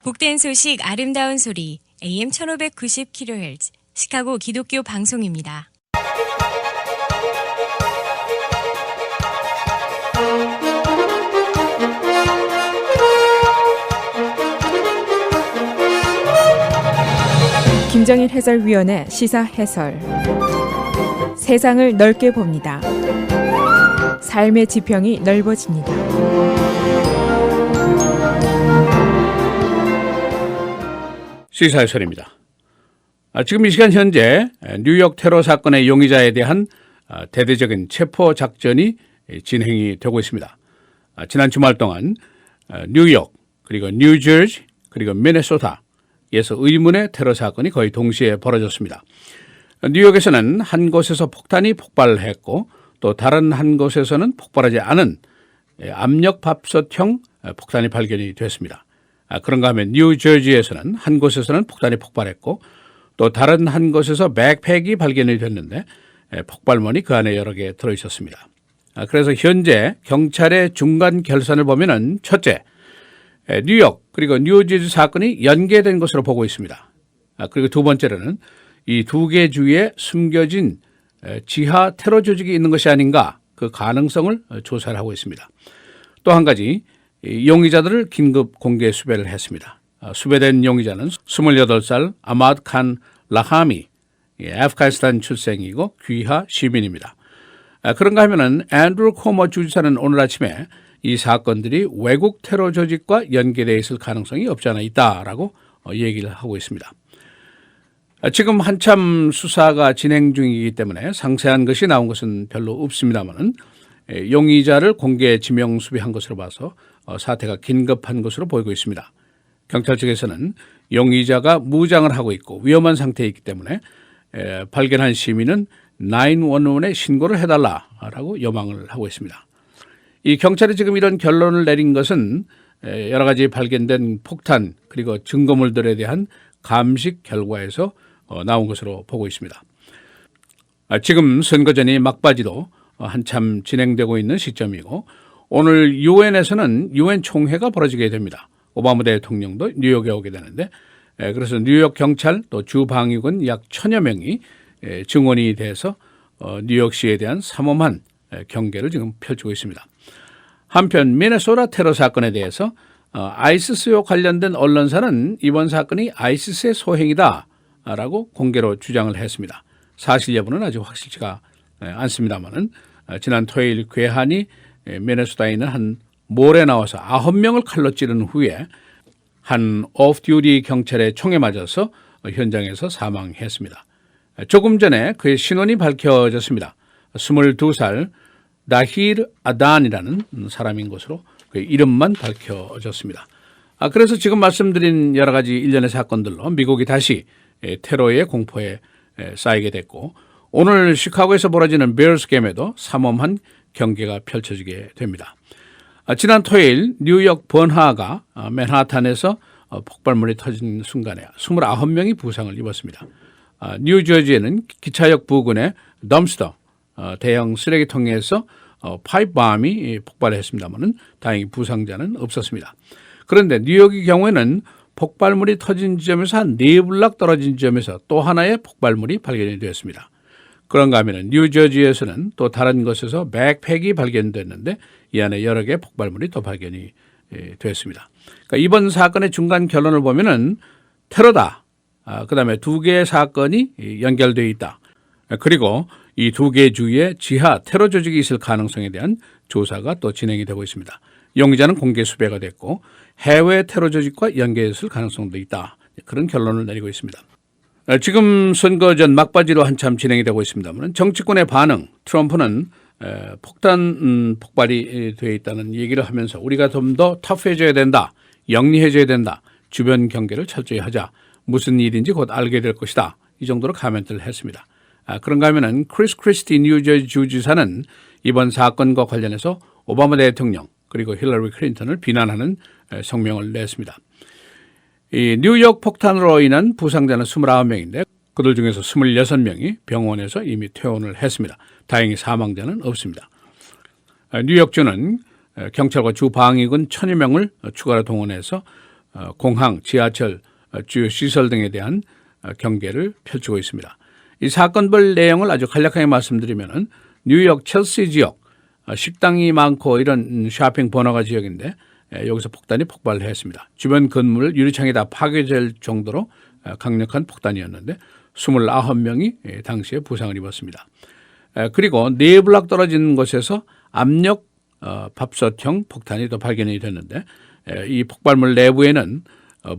복된 소식 아름다운 소리 AM 1590kHz 시카고 기독교 방송입니다. 김정일 해설위원의 시사 해설. 세상을 넓게 봅니다. 삶의 지평이 넓어집니다. 시사 해설입니다. 지금 이 시간 현재 뉴욕 테러 사건의 용의자에 대한 대대적인 체포 작전이 진행이 되고 있습니다. 지난 주말 동안 뉴욕, 그리고 뉴저지, 그리고 미네소타에서 의문의 테러 사건이 거의 동시에 벌어졌습니다. 뉴욕에서는 한 곳에서 폭탄이 폭발했고 또 다른 한 곳에서는 폭발하지 않은 압력밥솥형 폭탄이 발견이 됐습니다. 그런가 하면 뉴저지에서는 한 곳에서는 폭탄이 폭발했고 또 다른 한 곳에서 백팩이 발견이 됐는데 폭발물이 그 안에 여러 개 들어있었습니다. 그래서 현재 경찰의 중간 결산을 보면은 첫째, 뉴욕 그리고 뉴저지 사건이 연계된 것으로 보고 있습니다. 그리고 두 번째로는 이 두 개 주에 숨겨진 지하 테러 조직이 있는 것이 아닌가 그 가능성을 조사를 하고 있습니다. 또 한 가지, 용의자들을 긴급 공개 수배를 했습니다. 수배된 용의자는 28살 아마드 칸 라하미, 아프가니스탄 출생이고 귀하 시민입니다. 그런가 하면은 앤드루 코머 주지사는 오늘 아침에 이 사건들이 외국 테러 조직과 연계되어 있을 가능성이 없지 않아 있다라고 얘기를 하고 있습니다. 지금 한참 수사가 진행 중이기 때문에 상세한 것이 나온 것은 별로 없습니다만은 용의자를 공개 지명 수배한 것으로 봐서 사태가 긴급한 것으로 보이고 있습니다. 경찰 측에서는 용의자가 무장을 하고 있고 위험한 상태에 있기 때문에 발견한 시민은 911에 신고를 해달라라고 요망을 하고 있습니다. 이 경찰이 지금 이런 결론을 내린 것은 여러 가지 발견된 폭탄 그리고 증거물들에 대한 감식 결과에서 나온 것으로 보고 있습니다. 지금 선거전이 막바지로 한참 진행되고 있는 시점이고 오늘 유엔에서는 유엔 총회가 벌어지게 됩니다. 오바마 대통령도 뉴욕에 오게 되는데 그래서 뉴욕 경찰 또 주방위군 약 1000여 명이 증원이 돼서 뉴욕시에 대한 삼엄한 경계를 지금 펼치고 있습니다. 한편 미네소타 테러 사건에 대해서 아이시스와 관련된 언론사는 이번 사건이 아이시스의 소행이다라고 공개로 주장을 했습니다. 사실 여부는 아직 확실치가 않습니다만은 지난 토요일 괴한이 미네소타에 있는 한 몰에 나와서 9명을 칼로 찌른 후에 한 오프-듀티 경찰의 총에 맞아서 현장에서 사망했습니다. 조금 전에 그의 신원이 밝혀졌습니다. 22살 나히르 아단이라는 사람인 것으로 그의 이름만 밝혀졌습니다. 그래서 지금 말씀드린 여러 가지 일련의 사건들로 미국이 다시 테러의 공포에 쌓이게 됐고 오늘 시카고에서 벌어지는 베어스 게임에도 삼엄한 경계가 펼쳐지게 됩니다. 지난 토요일 뉴욕 번하가 맨하탄에서 폭발물이 터진 순간에 29명이 부상을 입었습니다. 뉴저지에는 기차역 부근에 덤스터 대형 쓰레기통에서 파이프밤이 폭발했습니다만 다행히 부상자는 없었습니다. 그런데 뉴욕의 경우에는 폭발물이 터진 지점에서 한 4블락 떨어진 지점에서 또 하나의 폭발물이 발견이 되었습니다. 그런가 하면 뉴저지에서는 또 다른 곳에서 백팩이 발견됐는데 이 안에 여러 개의 폭발물이 또 발견이 됐습니다. 그러니까 이번 사건의 중간 결론을 보면은 테러다. 그다음에 두 개의 사건이 연결되어 있다. 그리고 이 두 개 주에 지하 테러 조직이 있을 가능성에 대한 조사가 또 진행이 되고 있습니다. 용의자는 공개 수배가 됐고 해외 테러 조직과 연계했을 가능성도 있다. 그런 결론을 내리고 있습니다. 지금 선거전 막바지로 한참 진행이 되고 있습니다만 정치권의 반응, 트럼프는 폭탄 폭발이 되어 있다는 얘기를 하면서 우리가 좀 더 터프해져야 된다, 영리해져야 된다, 주변 경계를 철저히 하자, 무슨 일인지 곧 알게 될 것이다. 이 정도로 코멘트를 했습니다. 그런가 하면은 크리스 크리스티 뉴저지 주지사는 이번 사건과 관련해서 오바마 대통령 그리고 힐러리 클린턴을 비난하는 성명을 냈습니다. 이 뉴욕 폭탄으로 인한 부상자는 29명인데 그들 중에서 26명이 병원에서 이미 퇴원을 했습니다. 다행히 사망자는 없습니다. 뉴욕주는 경찰과 주방위군 1000여 명을 추가로 동원해서 공항, 지하철, 주요 시설 등에 대한 경계를 펼치고 있습니다. 이 사건별 내용을 아주 간략하게 말씀드리면은 뉴욕 첼시 지역 식당이 많고 이런 쇼핑 번화가 지역인데 여기서 폭탄이 폭발했습니다. 주변 건물 유리창이 다 파괴될 정도로 강력한 폭탄이었는데 29명이 당시에 부상을 입었습니다. 그리고 4블락 떨어진 곳에서 압력 밥솥형 폭탄이 또 발견이 됐는데 이 폭발물 내부에는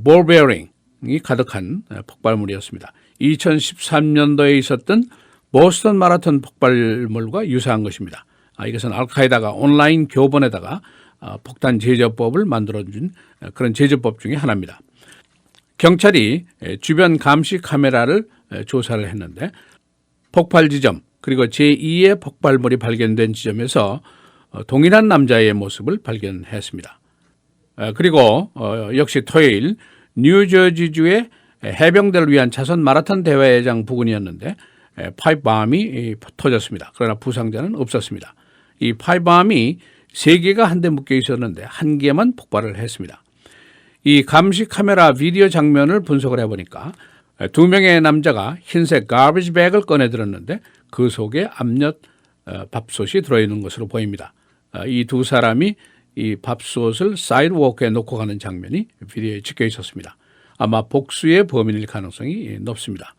볼 베어링이 가득한 폭발물이었습니다. 2013년도에 있었던 보스턴 마라톤 폭발물과 유사한 것입니다. 이것은 알카에다가 온라인 교본에다가 폭탄 제조법을 만들어준 그런 제조법 중에 하나입니다. 경찰이 주변 감시 카메라를 조사를 했는데 폭발 지점 그리고 제2의 폭발물이 발견된 지점에서 동일한 남자의 모습을 발견했습니다. 그리고 역시 토요일 뉴저지주의 해병대를 위한 차선 마라톤 대회장 부근이었는데 파이프밤이 터졌습니다. 그러나 부상자는 없었습니다. 이 파이프밤이 3개가 한데 묶여 있었는데 1개만 폭발을 했습니다. 이 감시 카메라 비디오 장면을 분석을 해보니까 2명의 남자가 흰색 가비지 백을 꺼내 들었는데 그 속에 압력 밥솥이 들어있는 것으로 보입니다. 이 두 사람이 이 밥솥을 사이드워크에 놓고 가는 장면이 비디오에 찍혀 있었습니다. 아마 복수의 범인일 가능성이 높습니다.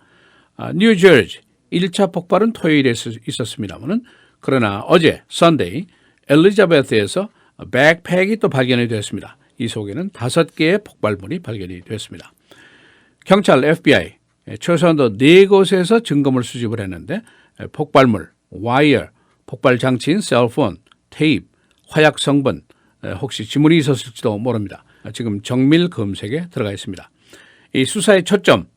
뉴저지 1차 폭발은 토요일에 있었습니다만 그러나 어제 선데이 엘리자베스에서 백팩이 또 발견이 되었습니다. 이 속에는 5개의 폭발물이 발견이 됐습니다. 경찰 FBI 최소한도 4곳에서 증거물 수집을 했는데 폭발물, 와이어, 폭발 장치인 셀폰, 테이프, 화약 성분, 혹시 지문이 있었을지도 모릅니다. 지금 정밀 검색에 들어가 있습니다. 이 수사의 초점,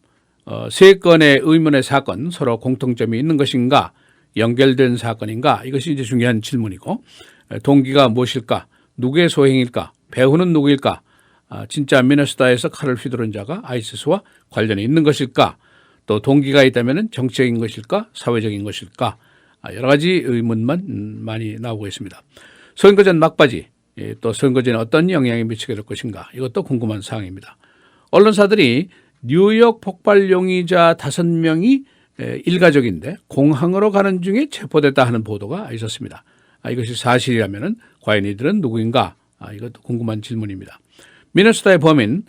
3건의 의문의 사건 서로 공통점이 있는 것인가, 연결된 사건인가 이것이 이제 중요한 질문이고 동기가 무엇일까, 누구의 소행일까, 배후는 누구일까, 진짜 미네소타에서 칼을 휘두른 자가 아이시스와 관련이 있는 것일까, 또 동기가 있다면 정치적인 것일까, 사회적인 것일까, 여러 가지 의문만 많이 나오고 있습니다. 선거 전 막바지, 또 선거 전에 어떤 영향이 미치게 될 것인가 이것도 궁금한 사항입니다. 언론사들이 뉴욕 폭발 용의자 5명이 일가족인데 공항으로 가는 중에 체포됐다 하는 보도가 있었습니다. 이것이 사실이라면 과연 이들은 누구인가? 이것도 궁금한 질문입니다. 미네소타의 범인,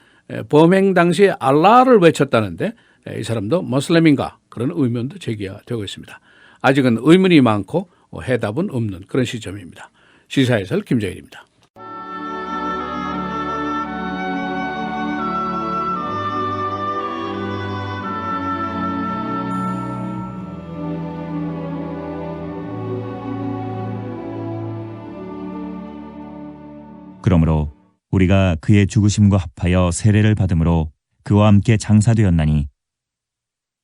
범행 당시에 알라를 외쳤다는데 이 사람도 모슬렘인가? 그런 의문도 제기되고 있습니다. 아직은 의문이 많고 해답은 없는 그런 시점입니다. 시사해설 김정일입니다. 그러므로 우리가 그의 죽으심과 합하여 세례를 받음으로 그와 함께 장사되었나니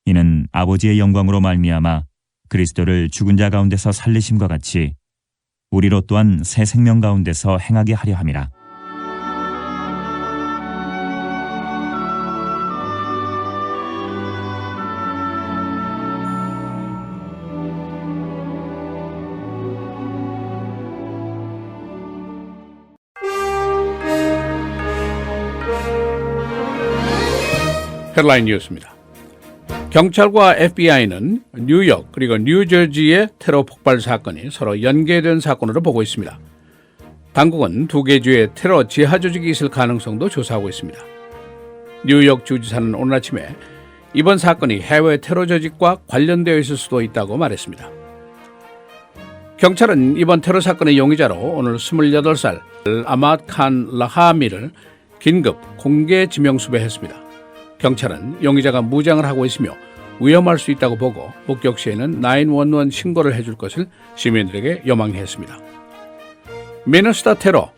이는 아버지의 영광으로 말미암아 그리스도를 죽은 자 가운데서 살리심과 같이 우리로 또한 새 생명 가운데서 행하게 하려 함이라. 헤드라인 뉴스입니다. 경찰과 FBI는 뉴욕 그리고 뉴저지의 테러 폭발 사건이 서로 연계된 사건으로 보고 있습니다. 당국은 2개 주의 테러 지하 조직이 있을 가능성도 조사하고 있습니다. 뉴욕 주지사는 오늘 아침에 이번 사건이 해외 테러 조직과 관련되어 있을 수도 있다고 말했습니다. 경찰은 이번 테러 사건의 용의자로 오늘 28살 아마드 칸 라하미를 긴급 공개 지명 수배했습니다. 경찰은 용의자가 무장을 하고 있으며 위험할 수 있다고 보고 목격 시에는 911 신고를 해줄 것을 시민들에게 요망했습니다. 미네소타 테러,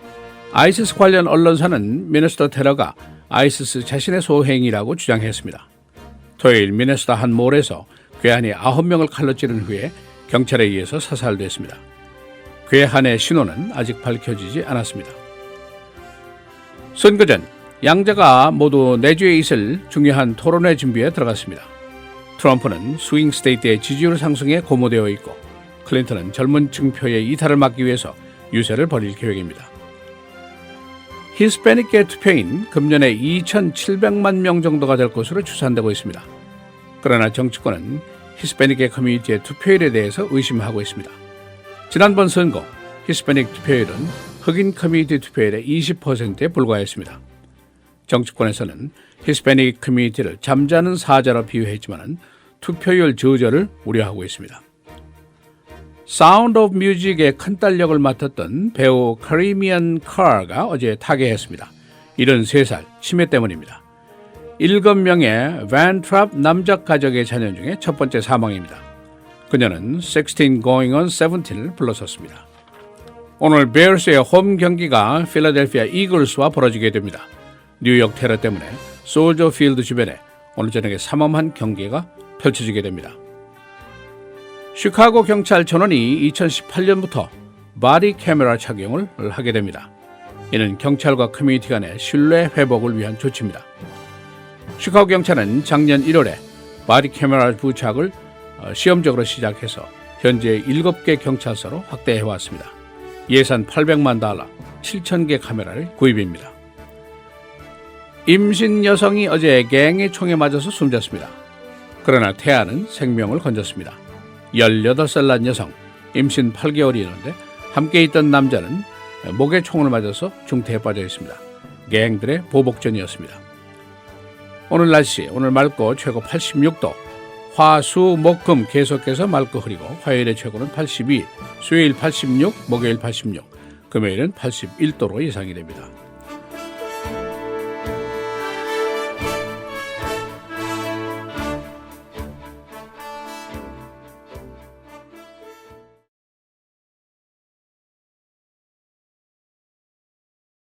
아이시스 관련 언론사는 미네소타 테러가 아이시스 자신의 소행이라고 주장했습니다. 토요일 미네소타 한 몰에서 괴한이 9명을 칼로 찌른 후에 경찰에 의해서 사살됐습니다. 괴한의 신원은 아직 밝혀지지 않았습니다. 선거 전 양자가 모두 내주에 있을 중요한 토론회 준비에 들어갔습니다. 트럼프는 스윙 스테이트의 지지율 상승에 고무되어 있고 클린턴은 젊은 층 표의 이탈을 막기 위해서 유세를 벌일 계획입니다. 히스패닉계 투표인 금년에 2,700만 명 정도가 될 것으로 추산되고 있습니다. 그러나 정치권은 히스패닉계 커뮤니티의 투표율에 대해서 의심하고 있습니다. 지난번 선거 히스패닉 투표율은 흑인 커뮤니티 투표율의 20%에 불과했습니다. 정치권에서는 히스패닉 커뮤니티를 잠자는 사자로 비유했지만 투표율 저절을 우려하고 있습니다. 사운드 오브 뮤직의 큰딸 역을 맡았던 배우 카리미안 카가 어제 타계했습니다. 73살, 치매 때문입니다. 7명의 밴트랍 남자 가족의 자녀 중에 첫 번째 사망입니다. 그녀는 16 Going on 17을 불러섰습니다. 오늘 베어스의 홈 경기가 필라델피아 이글스와 벌어지게 됩니다. 뉴욕 테러 때문에 솔저 필드 주변에 오늘 저녁에 삼엄한 경기가 펼쳐지게 됩니다. 시카고 경찰 전원이 2018년부터 바디 카메라 착용을 하게 됩니다. 이는 경찰과 커뮤니티 간의 신뢰 회복을 위한 조치입니다. 시카고 경찰은 작년 1월에 바디 카메라 부착을 시험적으로 시작해서 현재 7개 경찰서로 확대해왔습니다. 예산 $800만, 7,000개 카메라를 구입입니다. 임신 여성이 어제 갱의 총에 맞아서 숨졌습니다. 그러나 태아는 생명을 건졌습니다. 18살 난 여성, 임신 8개월이었는데 함께 있던 남자는 목에 총을 맞아서 중태에 빠져 있습니다. 갱들의 보복전이었습니다. 오늘 날씨, 오늘 맑고 최고 86도, 화, 수, 목, 금 계속해서 맑고 흐리고 화요일의 최고는 82, 수요일 86, 목요일 86, 금요일은 81도로 예상이 됩니다.